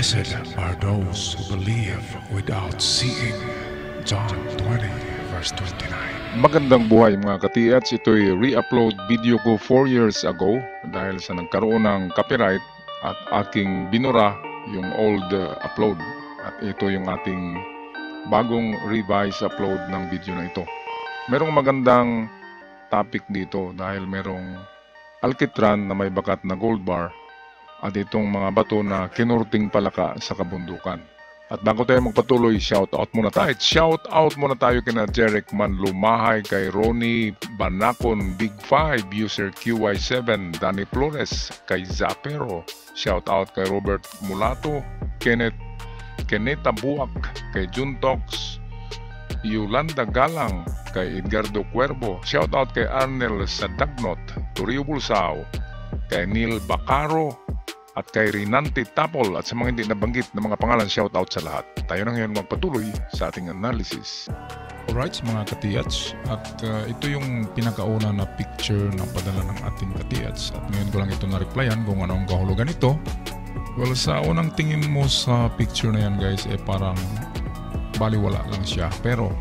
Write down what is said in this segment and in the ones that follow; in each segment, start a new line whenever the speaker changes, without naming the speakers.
Blessed are those who believe without seeing. John 20 verse 29.
Magandang buhay mga katiats, ito'y re-upload video ko 4 years ago dahil sa nagkaroon ng copyright at aking binura yung old upload. At ito yung ating bagong revise upload ng video na ito. Merong magandang topic dito dahil merong alkitran na may bakat na gold bar at itong mga bato na kinurting palaka sa kabundukan. At bago tayo magpatuloy, shout out muna tayo. Shout out muna tayo kina Jeric Manlumahay, kay Ronnie Banacon, Big 5, user QY7, Danny Flores, kay Zapero. Shout out kay Robert Mulato, Keneta Buak, kay Juntox, Yolanda Galang, kay Edgardo Cuervo. Shout out kay Arnel Sadagnot, Turio Bulsao, kay Neil Bacaro, at kay Rinante Tapol, at sa mga hindi nabanggit na mga pangalan, shout out sa lahat. Tayo na ngayon magpatuloy sa ating analysis.
Alright mga katiats, at ito yung pinakauna na picture ng padala ng ating katiats, at ngayon ko lang ito na-replyan kung anong kahulugan ito. Well, sa unang tingin mo sa picture na yan guys, parang baliwala lang siya, pero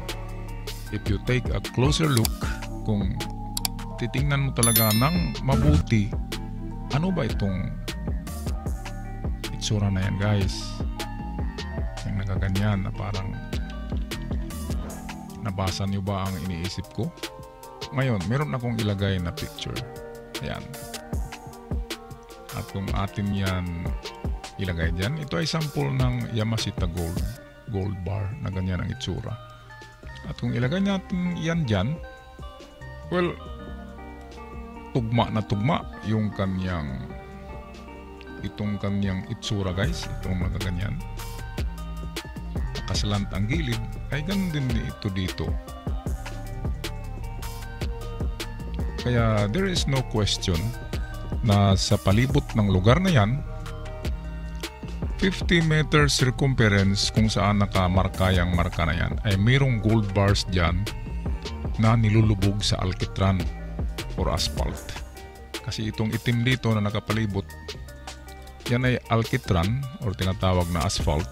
if you take a closer look, kung titingnan mo talaga ng mabuti, ano ba itong itsura na yan guys, yung nagaganyan na parang nabasa nyo ba ang iniisip ko? Ngayon, meron akong ilagay na picture. Ayan. At kung atin yan ilagay dyan, ito ay sample ng Yamashita gold bar na ganyan ang itsura. At kung ilagay natin yan dyan, well, tugma na tugma yung itong kanyang itsura guys, itong mga ganyan. Nakasalant ang gilid, ay ganun din ito dito. Kaya there is no question na sa palibot ng lugar na yan, 50 meters circumference kung saan nakamarka yung marka na yan, ay mayroong gold bars dyan na nilulubog sa alkitran or asphalt. Kasi itong itim dito na nakapalibot, yan ay alkitran or tinatawag na asphalt,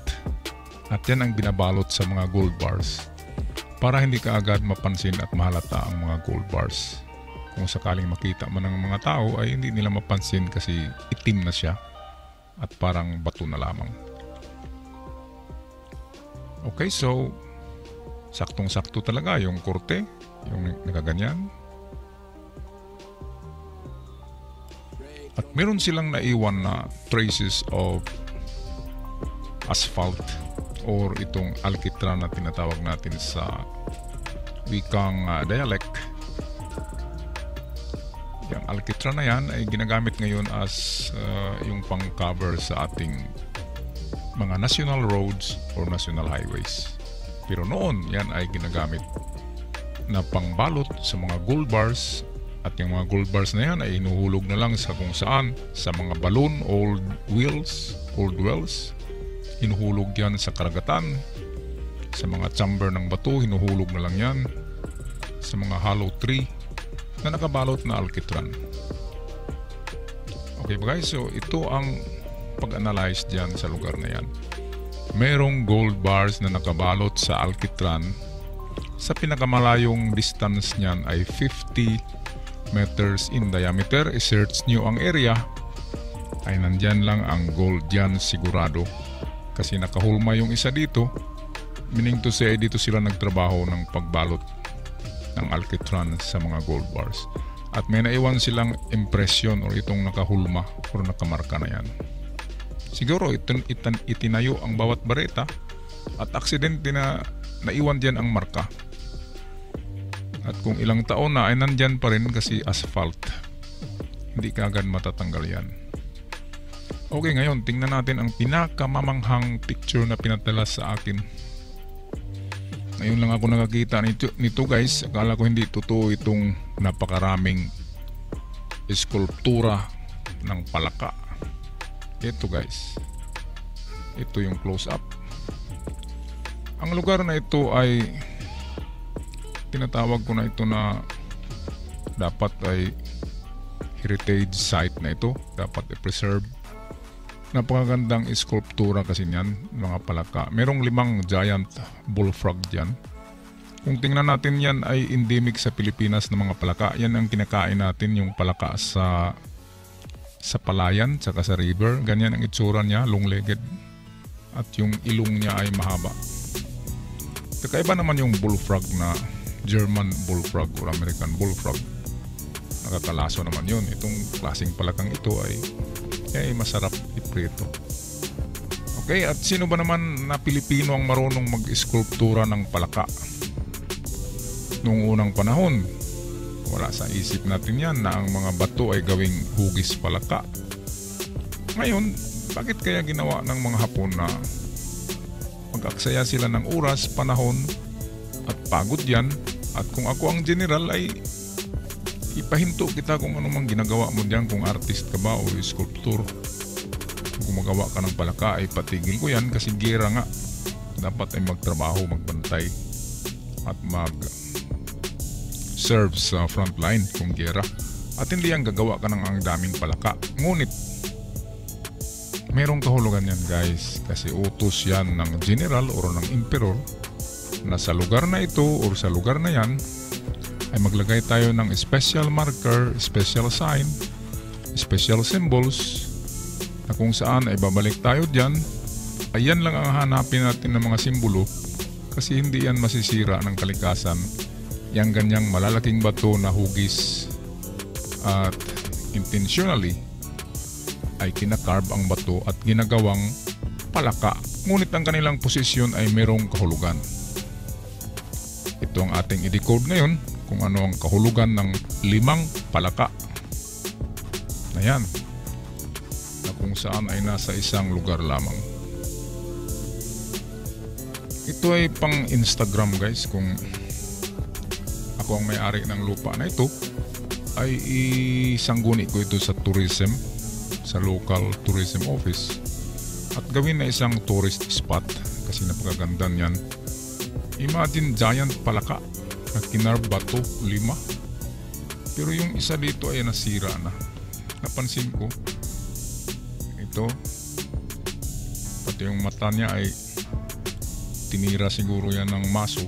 at yan ang binabalot sa mga gold bars para hindi ka agad mapansin at mahalata ang mga gold bars. Kung sakaling makita man ng mga tao ay hindi nila mapansin kasi itim na siya at parang bato na lamang. Okay, so saktong-sakto talaga yung korte, yung nakaganyan. At meron silang naiwan na traces of asphalt or itong alkitran na tinatawag natin sa wikang dialect. Yung alkitran na yan ay ginagamit ngayon as yung pang-cover sa ating mga national roads or national highways. Pero noon yan ay ginagamit na pangbalot sa mga gold bars. At yung mga gold bars na yan ay inuhulog na lang sa kung saan, sa mga balloon, old wells, inuhulog yan sa karagatan, sa mga chamber ng bato, inuhulog na lang yan, sa mga hollow tree na nakabalot na alkitran. Okay ba guys, so ito ang pag-analyze dyan sa lugar na yan. Merong gold bars na nakabalot sa alkitran, sa pinakamalayong distance niyan ay 50 meters in diameter. I-search nyo ang area, ay nandyan lang ang gold dyan sigurado, kasi nakahulma yung isa dito, meaning to say dito sila nagtrabaho ng pagbalot ng alkitran sa mga gold bars, at may naiwan silang impression or itong nakahulma or nakamarka na yan. Siguro itinayo ang bawat bareta at aksidente na naiwan dyan ang marka. At kung ilang taon na ay nandyan pa rin kasi asphalt. Hindi ka agad matatanggal yan. Okay, ngayon tingnan natin ang pinakamamanghang picture na pinadala sa akin. Ngayon lang ako nakakita nito guys. Akala ko hindi totoo itong napakaraming eskulptura ng palaka. Ito guys. Ito yung close up. Ang lugar na ito ay tinatawag ko na ito na dapat ay heritage site na ito, dapat i-preserve Napakagandang skulptura kasi niyan, mga palaka. Merong 5 giant bullfrog dyan. Kung tingnan natin yan ay endemic sa Pilipinas ng mga palaka. Yan ang kinakain natin, yung palaka sa palayan, saka sa river. Ganyan ang itsura niya, long-legged. At yung ilong niya ay mahaba. Kakaiba naman yung bullfrog na German bullfrog or American bullfrog. Nakakalaso naman yun. Itong klaseng palakang ito ay masarap iprito. Okay, at sino ba naman na Pilipino ang marunong mag-skulptura ng palaka? Noong unang panahon, wala sa isip natin yan na ang mga bato ay gawing hugis palaka. Ngayon, bakit kaya ginawa ng mga Hapon na mag-aksaya sila ng oras, panahon at pagod yan? At kung ako ang general ay ipahinto kita kung ano mang ginagawa mo diyan, kung artist ka ba o sculptor. Kung gumagawa ka ng palaka ay patigil ko yan kasi gera nga. Dapat ay magtrabaho, magbantay at serve sa frontline kung gera. At hindi yan gagawa ka ng ang daming palaka. Ngunit merong kahulugan yan guys, kasi utos yan ng general o ng emperor na sa lugar na ito o sa lugar na yan ay maglagay tayo ng special marker, special sign, special symbols na kung saan ay babalik tayo dyan. Ayan lang ang hanapin natin ng mga simbolo kasi hindi yan masisira ng kalikasan. Yang ganyang malalaking bato na hugis at intentionally ay kinakarb ang bato at ginagawang palaka. Ngunit ang kanilang posisyon ay merong kahulugan. Ito ang ating i-decode ngayon kung ano ang kahulugan ng 5 palaka na yan, na kung saan ay nasa isang lugar lamang. Ito ay pang Instagram guys. Kung ako ang may-ari ng lupa na ito ay isangguni ko ito sa tourism, sa local tourism office, at gawin na isang tourist spot kasi napakaganda niyan. Imagine giant palaka na kinarb bato 5, pero yung isa dito ay nasira na. Napansin ko ito, pati yung mata niya ay tinira siguro yan ng maso.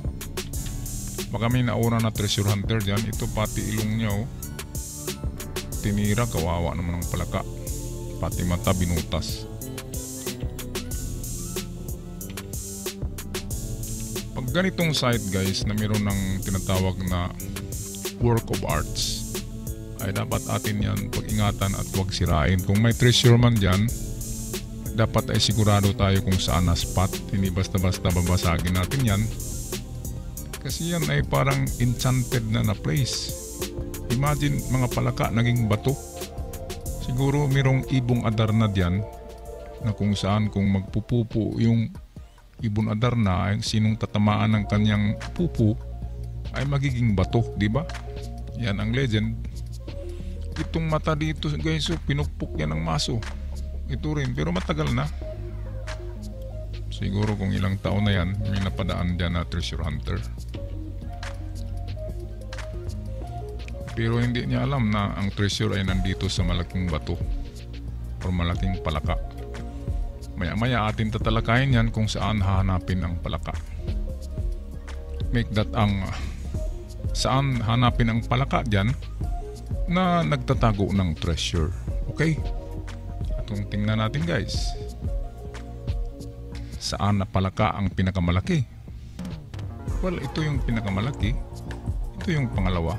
Baka may nauna na treasure hunter dyan. Ito pati ilong niya tinira, kawawa naman ng palaka, pati mata binutas. Pag ganitong site guys na mayroon ng tinatawag na work of arts, ay dapat atin yan pag-ingatan at huwag sirain. Kung may treasure man dyan, dapat ay sigurado tayo kung saan na spot. Hindi basta-basta babasagin natin yan kasi yan ay parang enchanted na place. Imagine mga palaka naging bato. Siguro mayroong ibong adar na dyan na kung saan kung magpupupo yung ibon adar na, ay sinong tatamaan ng kanyang pupo ay magiging bato, di ba? Yan ang legend. Itong mata dito guys, pinupok yan ng maso. Ito rin, pero matagal na. Siguro kung ilang taon na yan, may napadaan dyan na treasure hunter. Pero hindi niya alam na ang treasure ay nandito sa malaking bato o malaking palaka. Maya-maya atin tatalakayin yan kung saan hahanapin ang palaka. Make that ang saan hanapin ang palaka dyan na nagtatago ng treasure. Okay? Atong tingnan natin guys. Saan na palaka ang pinakamalaki? Well, ito yung pinakamalaki. Ito yung pangalawa.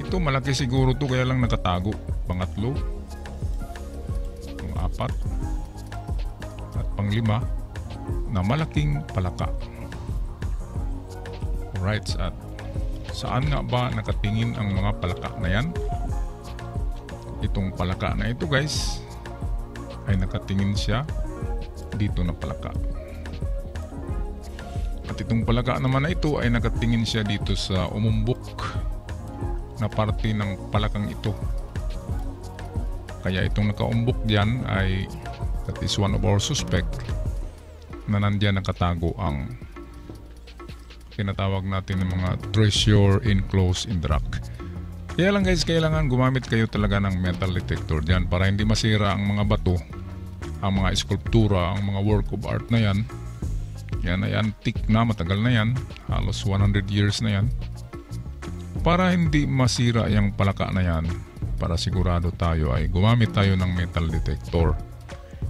Ito malaki siguro to kaya lang nakatago. Pangatlo, pang-4 at pang-5 na malaking palaka. Alright, at saan nga ba nakatingin ang mga palaka na yan? Itong palaka na ito guys ay nakatingin siya dito na palaka. At itong palaka naman na ito ay nakatingin siya dito sa umumbok na parte ng palakang ito. Kaya itong nakaumbok dyan ay that is one of our suspect na nandyan nakatago ang tinatawag natin ng mga treasure enclosed in the rock. Kaya lang guys, kailangan gumamit kayo talaga ng metal detector dyan para hindi masira ang mga bato, ang mga eskulptura, ang mga work of art na yan. Yan ay antique na, matagal na yan, halos 100 years na yan. Para hindi masira yung palaka na yan, para sigurado tayo ay gumamit tayo ng metal detector.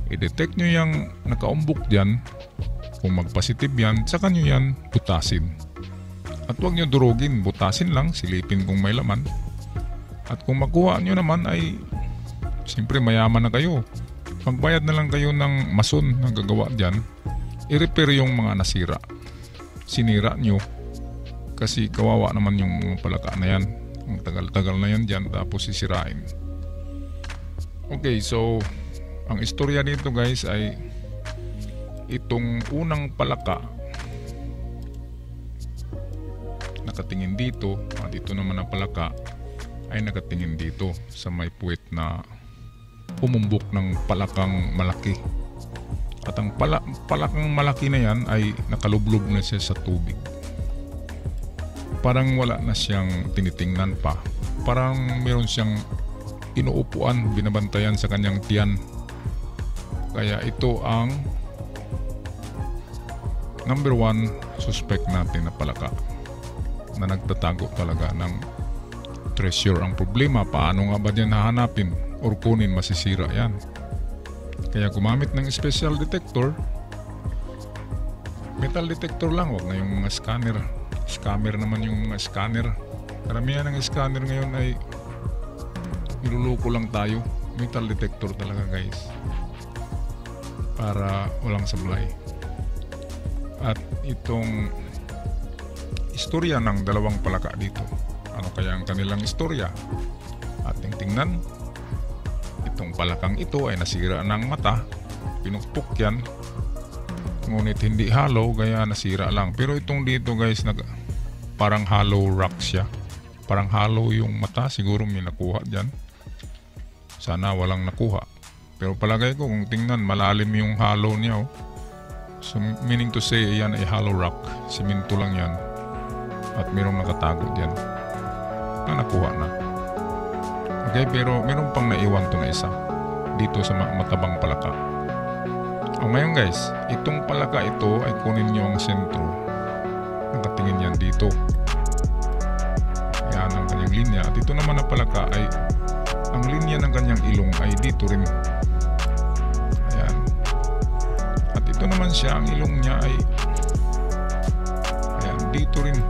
I-detect nyo yung nakaumbok dyan. Kung mag-positive yan, saka nyo yan butasin. At huwag nyo durugin, butasin lang, silipin kung may laman. At kung makuha nyo naman ay siyempre mayaman na kayo. Magbayad na lang kayo ng mason na gagawa dyan. I-repair yung mga nasira. Sinira nyo kasi kawawa naman yung mga palaka na yan. Ang tagal-tagal na yan dyan tapos sisirain. Okay, so ang istorya dito guys ay itong unang palaka nakatingin dito at ito naman ang palaka ay nakatingin dito sa may puwet na umumbok ng palakang malaki. At ang palakang malaki na yan ay nakalublob na siya sa tubig. Parang wala na siyang tinitingnan pa. Parang meron siyang inuupuan, binabantayan sa kanyang tiyan. Kaya ito ang number 1 suspect natin na palaka na nagtatago talaga ng treasure. Ang problema, paano nga ba yan hahanapin or kunin, masisira yan. Kaya gumamit ng special detector, metal detector lang, wag na yung mga scanner. Scammer naman yung mga scanner. Karamihan ng scanner ngayon ay niluluko lang tayo. Metal detector talaga guys, para walang sablay. At itong istorya ng dalawang palaka dito, ano kaya ang kanilang istorya? Ating tingnan. Itong palakang ito ay nasira ng mata, pinukpok yan, ngunit hindi hollow kaya nasira lang. Pero itong dito guys, parang hollow rock siya, parang hollow yung mata. Siguro may nakuha dyan, sana walang nakuha. Pero palagay ko kung tingnan, malalim yung hollow niya oh. So meaning to say, yan ay hollow rock, simento lang yan. At mayroong nakatago dyan na nakuha na. Okay, pero meron pang naiwan to na isa dito sa matabang palaka. O ngayon guys, itong palaka ito ay kunin nyo ang sentro. Nakatingin yan dito. Yan ang kanyang linya. At ito naman na palaka ay ang linya ng kanyang ilong ay dito rin. Ayan. At ito naman siya, ang ilong niya ay ayan, dito rin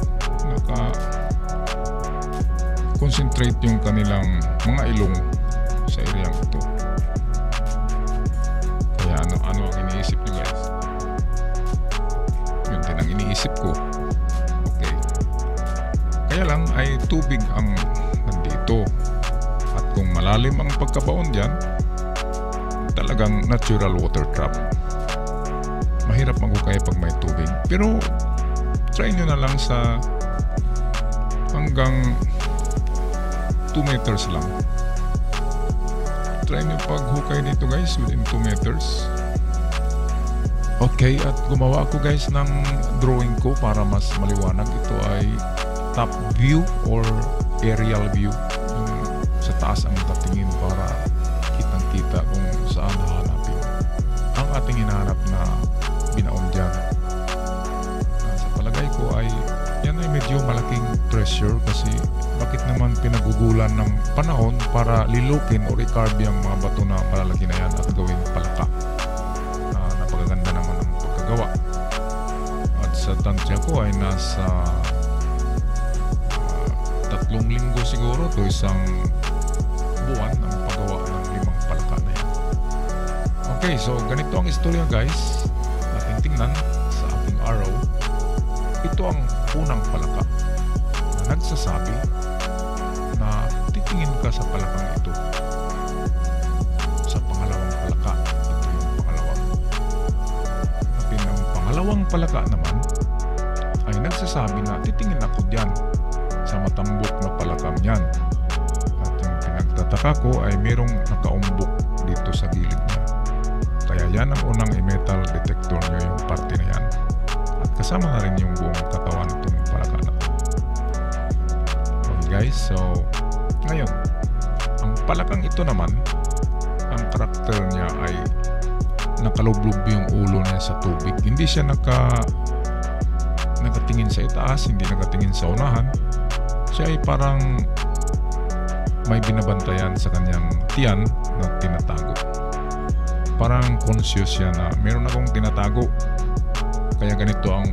concentrate yung kanilang mga ilong sa area ito. Kaya ano ang iniisip nyo guys? Yun din ang iniisip ko. Okay. Kaya lang ay tubig ang nandito. At kung malalim ang pagkabaon dyan, talagang natural water trap. Mahirap magukay pag may tubig. Pero try nyo na lang sa hanggang 2 meters lang. Try nyo paghukay dito guys within 2 meters. Okay, at gumawa ako guys ng drawing ko para mas maliwanag. Ito ay top view or aerial view, yung sa taas ang tatingin para kitang kita kung saan hahanapin ang ating hinahanap na binaon dyan. Sa palagay ko ay yan ay medyo malaking treasure kasi bakit naman pinagugulan ng panahon para lilukin o i-carve yung mga bato na malalaki na yan at gawing palaka. Napakaganda naman ang pagkagawa. At sa tansya ko ay nasa 3 linggo siguro to 1 buwan ang paggawa ng 5 palaka na yan. Okay, so ganito ang istorya guys. Ating tingnan sa ating araw. Ito ang unang palaka na nagsasabi na titingin ka sa palakang ito. Sa pangalawang palaka, ito yung pangalawa. At ang pangalawang palaka naman ay nagsasabi na titingin ako dyan sa matambok na palakang yan. At yung pinagtataka ko ay merong nakaumbok dito sa gilid niya. Kaya yan ang unang metal detector nyo, yung parte na yan. At kasama na rin yung buong katawan nito ng palaka na to. Okay guys, so Ngayon, ang palakang ito naman, ang karakter niya ay nakalublob yung ulo niya sa tubig. Hindi siya nakatingin sa itaas, hindi nakatingin sa unahan. Siya ay parang may binabantayan sa kanyang tiyan na tinatago. Parang conscious siya na meron akong tinatago. Kaya ganito ang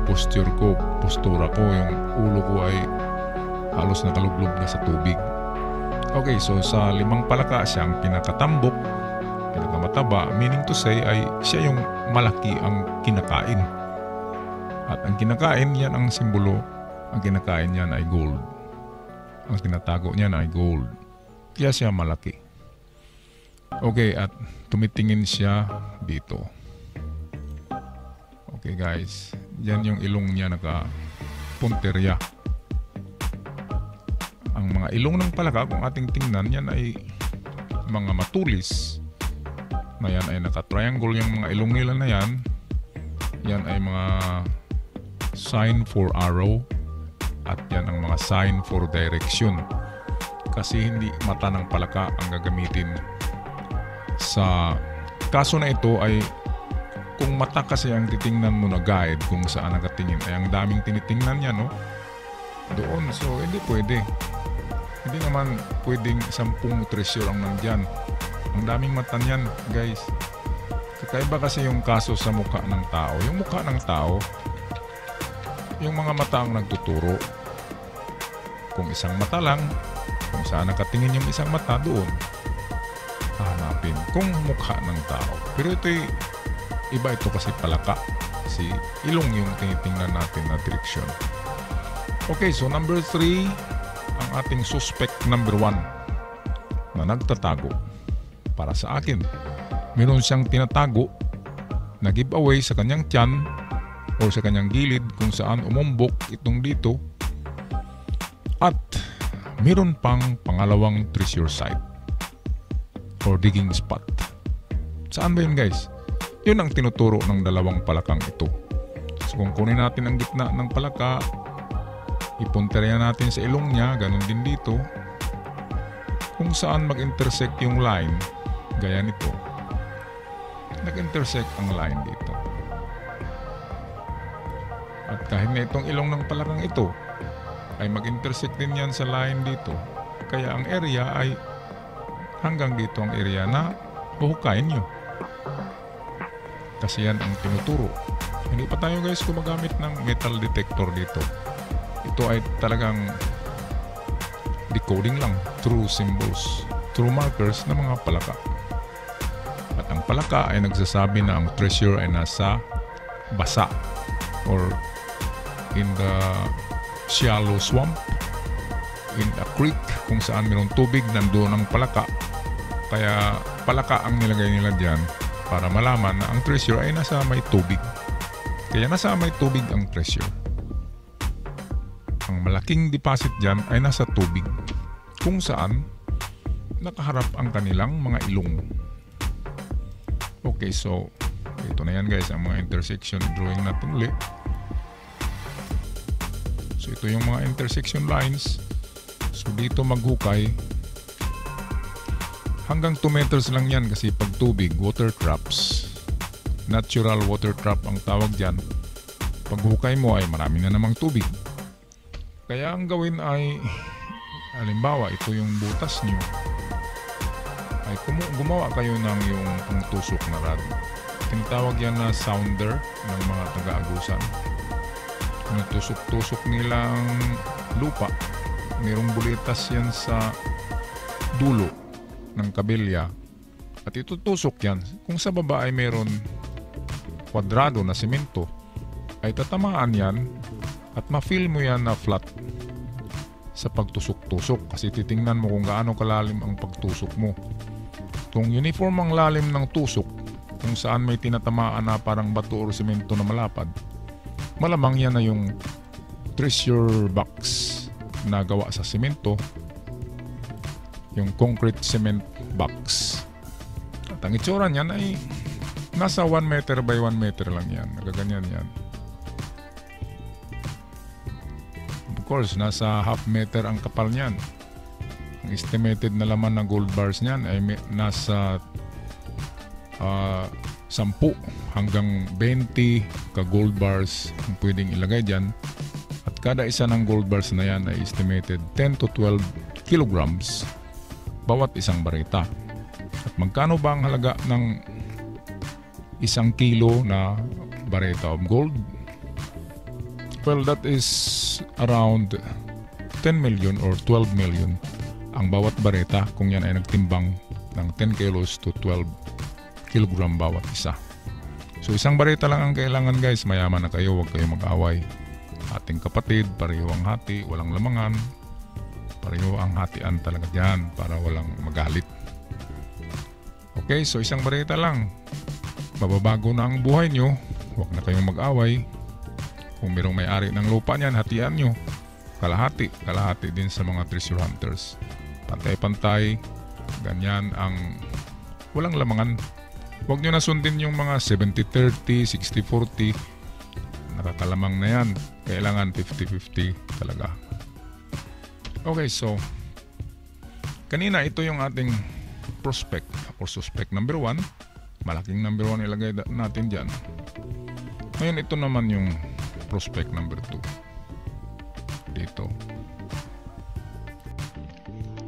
postura ko, yung ulo ko ay halos nakalublob na sa tubig. Okay, so sa 5 palaka siya ang pinakatambok, pinakamataba, meaning to say ay siya yung malaki ang kinakain. At ang kinakain yan ang simbolo, ang kinakain niyan ay gold. Ang tinatago niyan ay gold. Kaya siya malaki. Okay, at tumitingin siya dito. Okay guys, yan yung ilong niya naka-punterya. Ang mga ilong ng palaka, kung ating tingnan, yan ay mga matulis. Na yan ay naka-triangle yung mga ilong nila na yan. Yan ay mga sign for arrow. At yan ang mga sign for direction. Kasi hindi mata ng palaka ang gagamitin. Sa kaso na ito ay kung mata kasi ang titingnan mo na guide kung saan nakatingin, ay ang daming tinitingnan niya, no? Doon. So hindi pwede. Hindi naman pwedeng 10 treasure ang nandyan. Ang daming mata niyan, guys. Kakaiba kasi yung kaso sa mukha ng tao. Yung mukha ng tao, yung mga mata ang nagtuturo. Kung isang mata lang, kung saan nakatingin yung isang mata, doon hahanapin kung mukha ng tao. Pero iba ito kasi palaka. Kasi ilong yung tinitingnan natin na direksyon. Okay, so number 3, ang ating suspect number 1 na nagtatago. Para sa akin, meron siyang tinatago na giveaway sa kanyang tiyan o sa kanyang gilid kung saan umumbok itong dito. At meron pang pangalawang treasure site or digging spot. Saan ba yun, guys? Yun ang tinuturo ng 2 palakang ito. So kung kunin natin ang gitna ng palaka, ipunterya natin sa ilong niya, ganun din dito. Kung saan mag-intersect yung line, gaya nito. Nag-intersect ang line dito. At kahit na itong ilong ng palakang ito, ay mag-intersect din yan sa line dito. Kaya ang area ay hanggang dito ang area na huhukayin nyo. Kasi yan ang tinuturo. Hindi pa tayo guys gumagamit ng metal detector dito. Ito ay talagang decoding lang through symbols, through markers ng mga palaka. At ang palaka ay nagsasabi na ang treasure ay nasa basa or in the shallow swamp, in a creek kung saan mayroong tubig, nandoon ang palaka. Kaya palaka ang nilagay nila dyan para malaman na ang treasure ay nasa may tubig. Kaya nasa may tubig ang treasure. Ang malaking deposit dyan ay nasa tubig kung saan nakaharap ang kanilang mga ilong. Okay, so ito na yan guys, ang mga intersection drawing natin ulit. So ito yung mga intersection lines. So dito maghukay. Hanggang 2 meters lang yan kasi pag tubig, water traps. Natural water trap ang tawag dyan. Pag hukay mo ay marami na namang tubig. Kaya ang gawin ay, halimbawa ito yung butas nyo, ay gumawa kayo ng yung pangtusok na rod. Tinatawag yan na sounder ng mga taga-agusan. Tusok-tusok nilang lupa. Mayroong bulitas yan sa dulo ng kabilya. At itutusok yan. Kung sa baba ay mayroon kwadrado na simento, ay tatamaan yan at ma-feel mo yan na flat sa pagtusok-tusok. Kasi titingnan mo kung gaano kalalim ang pagtusok mo. Kung uniform ang lalim ng tusok, kung saan may tinatamaan na parang bato o simento na malapad, malamang yan na yung treasure box na gawa sa simento, yung concrete cement box. At ang itsura niyan ay nasa 1 meter by 1 meter lang yan. Nagaganyan yan. Of course, nasa half meter ang kapal niyan. Ang estimated na laman ng gold bars niyan ay nasa 10 hanggang 20 ka gold bars ang pwedeng ilagay dyan. At kada isa ng gold bars na yan ay estimated 10 to 12 kilograms bawat isang bareta. At magkano ba ang halaga ng 1 kilo na bareta of gold? Well, that is around 10 million or 12 million ang bawat bareta kung yan ay nagtimbang ng 10 kilos to 12 kilogram bawat isa. So isang bareta lang ang kailangan guys, mayaman na kayo, huwag kayong mag-away. Ating kapatid, pareho ang hati, walang lamangan. Pareho ang hatian talaga dyan para walang magalit. Okay, so isang bareta lang. Mababago na ang buhay nyo, huwag na kayong mag-away. Kung merong may-ari ng lupa niyan, hatian nyo. Kalahati din sa mga treasure hunters. Pantay-pantay, ganyan ang walang lamangan. Huwag nyo na sundin yung mga 70-30, 60-40. Nakakalamang na yan. Kailangan 50-50 talaga. Okay, so kanina ito yung ating prospect or suspect number 1. Malaking number 1 ilagay natin dyan. Ngayon ito naman yung prospect number 2. Dito.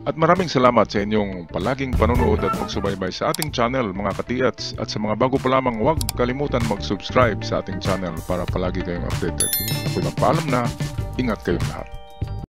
At maraming salamat sa inyong palaging panonood at pagsubaybay sa ating channel mga katiats. At sa mga bago pa lamang, huwag kalimutan mag-subscribe sa ating channel para palagi kayong updated. Ako'y magpaalam na, ingat kayong lahat.